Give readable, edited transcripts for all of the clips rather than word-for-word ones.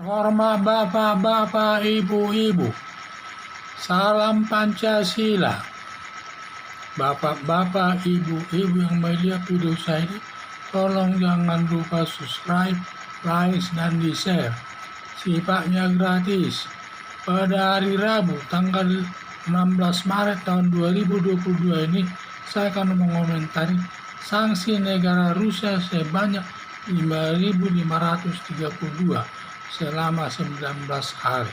Hormat bapak-bapak, ibu-ibu, salam Pancasila. Bapak-bapak, ibu-ibu yang melihat video saya ini, tolong jangan lupa subscribe, like, dan di-share. Sifatnya gratis. Pada hari Rabu, tanggal 16 Maret tahun 2022 ini, saya akan mengomentari sanksi negara Rusia sebanyak 5.532 selama 19 hari.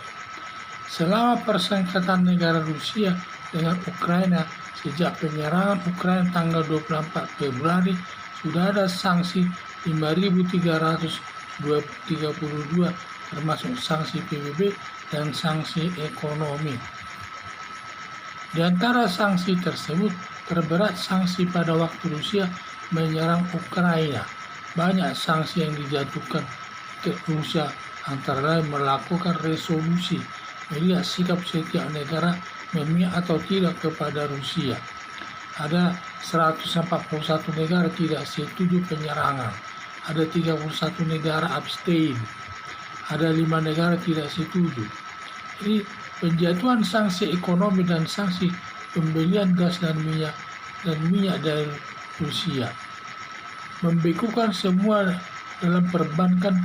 Selama persengketaan negara Rusia dengan Ukraina sejak penyerangan Ukraina tanggal 24 Februari, sudah ada sanksi 5.332 termasuk sanksi PBB dan sanksi ekonomi. Di antara sanksi tersebut, terberat sanksi pada waktu Rusia menyerang Ukraina. Banyak sanksi yang dijatuhkan ke Rusia, antara lain melakukan resolusi, melihat sikap setiap negara memihak atau tidak kepada Rusia. Ada 141 negara tidak setuju penyerangan, ada 31 negara abstain, ada 5 negara tidak setuju. Jadi penjatuhan sanksi ekonomi dan sanksi pembelian gas dan minyak dari Rusia, membekukan semua dalam perbankan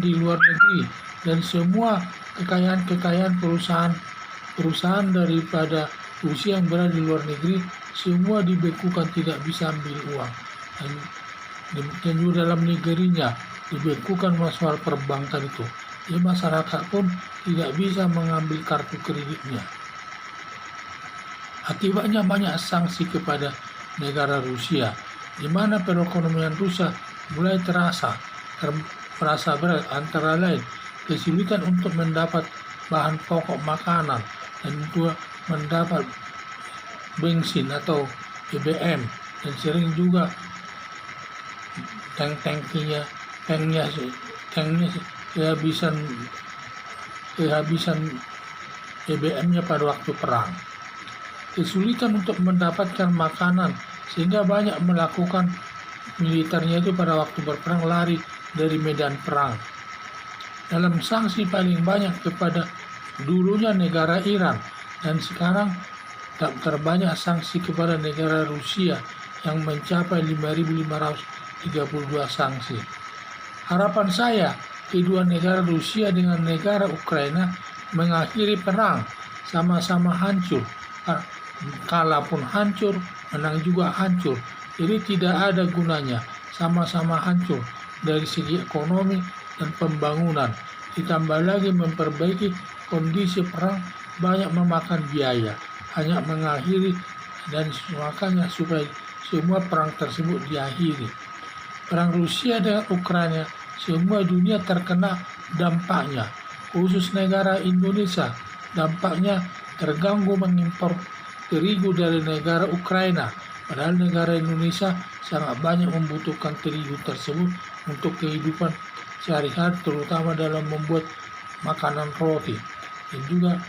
di luar negeri, dan semua kekayaan perusahaan daripada Rusia yang berada di luar negeri semua dibekukan, tidak bisa ambil uang, dan juga dalam negerinya dibekukan soal perbankan itu. Jadi masyarakat pun tidak bisa mengambil kartu kreditnya. Akibatnya banyak sanksi kepada negara Rusia, di mana perekonomian Rusia mulai terasa berat, antara lain kesulitan untuk mendapat bahan pokok makanan dan juga mendapat bensin atau BBM, dan sering juga tanknya kehabisan BBM-nya pada waktu perang. Kesulitan untuk mendapatkan makanan sehingga banyak melakukan militernya itu pada waktu berperang lari dari medan perang. Dalam sanksi paling banyak kepada dulunya negara Iran, dan sekarang terbanyak sanksi kepada negara Rusia yang mencapai 5.532 sanksi. Harapan saya kedua negara Rusia dengan negara Ukraina mengakhiri perang, sama-sama hancur. Kalah pun hancur, menang juga hancur. Jadi tidak ada gunanya, sama-sama hancur dari segi ekonomi dan pembangunan. Ditambah lagi memperbaiki kondisi perang banyak memakan biaya. Hanya mengakhiri, dan makanya supaya semua perang tersebut diakhiri. Perang Rusia dengan Ukraina, semua dunia terkena dampaknya, khusus negara Indonesia. Dampaknya terganggu mengimpor terigu dari negara Ukraina, padahal negara Indonesia sangat banyak membutuhkan terigu tersebut untuk kehidupan sehari-hari, terutama dalam membuat makanan roti. Dan juga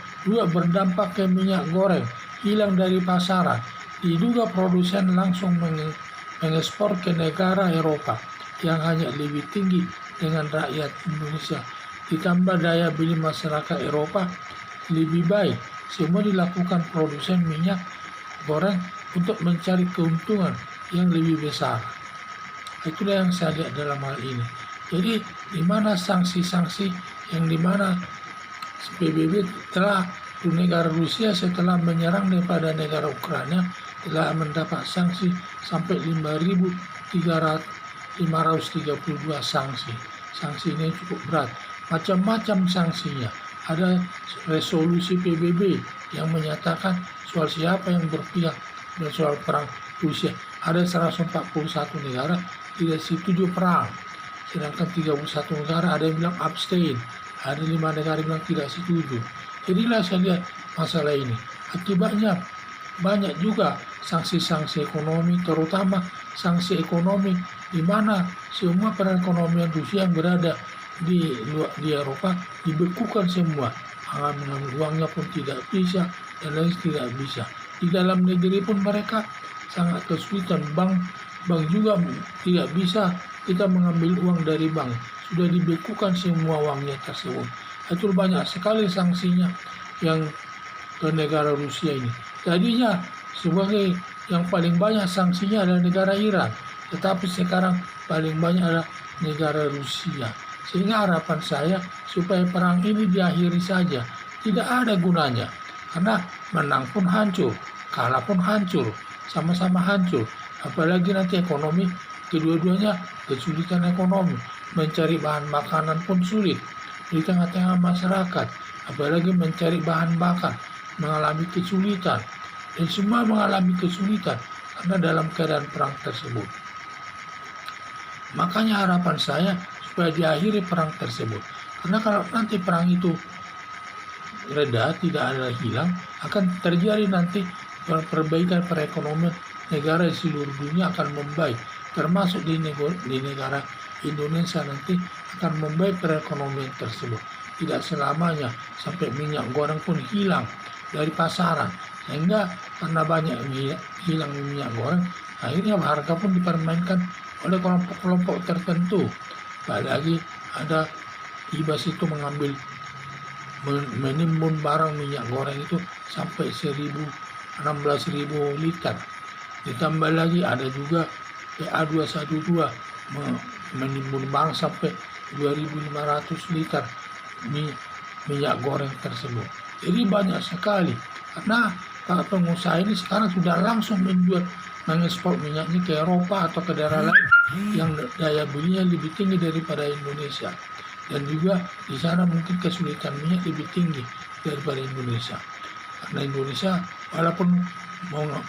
berdampak ke minyak goreng, hilang dari pasaran. Diduga produsen langsung mengekspor ke negara Eropa yang hanya lebih tinggi dengan rakyat Indonesia. Ditambah daya beli masyarakat Eropa lebih baik. Semua dilakukan produsen minyak goreng untuk mencari keuntungan yang lebih besar. Itulah yang saya lihat dalam hal ini. Jadi di mana sanksi-sanksi yang di mana PBB telah negara Rusia setelah menyerang daripada negara Ukraina telah mendapat sanksi sampai 5.532 sanksi. Sanksi ini cukup berat. Macam-macam sanksinya. Ada resolusi PBB yang menyatakan soal siapa yang berpihak dan soal perang Rusia. Ada 141 negara tidak setuju perang, sedangkan 31 negara ada yang bilang abstain, ada 5 negara yang bilang tidak setuju. Jadilah saya lihat masalah ini. Akibatnya banyak juga sanksi-sanksi ekonomi, terutama sanksi ekonomi di mana semua perekonomian Rusia yang berada di Eropa dibekukan semua. Mengambil uangnya pun tidak bisa, dan lain tidak bisa. Di dalam negeri pun mereka sangat kesulitan. Bank juga tidak bisa kita mengambil uang dari bank. sudah dibekukan semua uangnya tersebut. Itu banyak sekali sanksinya yang ke negara Rusia ini. Tadinya sebagai yang paling banyak sanksinya adalah negara Iran, tetapi sekarang paling banyak adalah negara Rusia. Sehingga harapan saya supaya perang ini diakhiri saja. Tidak ada gunanya, karena menang pun hancur, kalah pun hancur, sama-sama hancur. Apalagi nanti ekonomi, kedua-duanya kesulitan ekonomi, mencari bahan makanan pun sulit di tengah-tengah masyarakat, apalagi mencari bahan bakar mengalami kesulitan, dan semua mengalami kesulitan karena dalam keadaan perang tersebut. Makanya harapan saya supaya diakhiri perang tersebut, karena kalau nanti perang itu reda, tidak ada hilang, akan terjadi nanti perbaikan perekonomian negara di seluruh dunia akan membaik, termasuk di negara Indonesia nanti akan membaik perekonomian tersebut. Tidak selamanya sampai minyak goreng pun hilang dari pasaran, sehingga karena banyak hilang minyak goreng, akhirnya harga pun dipermainkan oleh kelompok-kelompok tertentu. Apalagi ada ibas itu mengambil menimbun barang minyak goreng itu sampai 16.000 liter. Ditambah lagi ada juga PA212 menimbun barang sampai 2.500 liter minyak goreng tersebut. Jadi banyak sekali, karena para pengusaha ini sekarang sudah langsung mengekspor minyaknya ke Eropa atau ke daerah lain yang daya belinya lebih tinggi daripada Indonesia, dan juga di sana mungkin kesulitan minyak lebih tinggi daripada Indonesia, karena Indonesia walaupun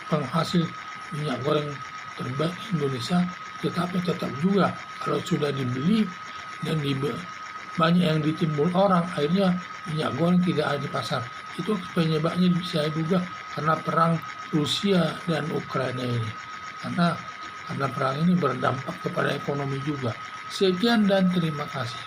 penghasil minyak goreng terbaik Indonesia, tetapi tetap juga kalau sudah dibeli dan banyak yang ditimbul orang, akhirnya minyak goreng tidak ada di pasar. Itu penyebabnya bisa juga karena perang Rusia dan Ukraina ini. Karena perang ini berdampak kepada ekonomi juga. Sekian dan terima kasih.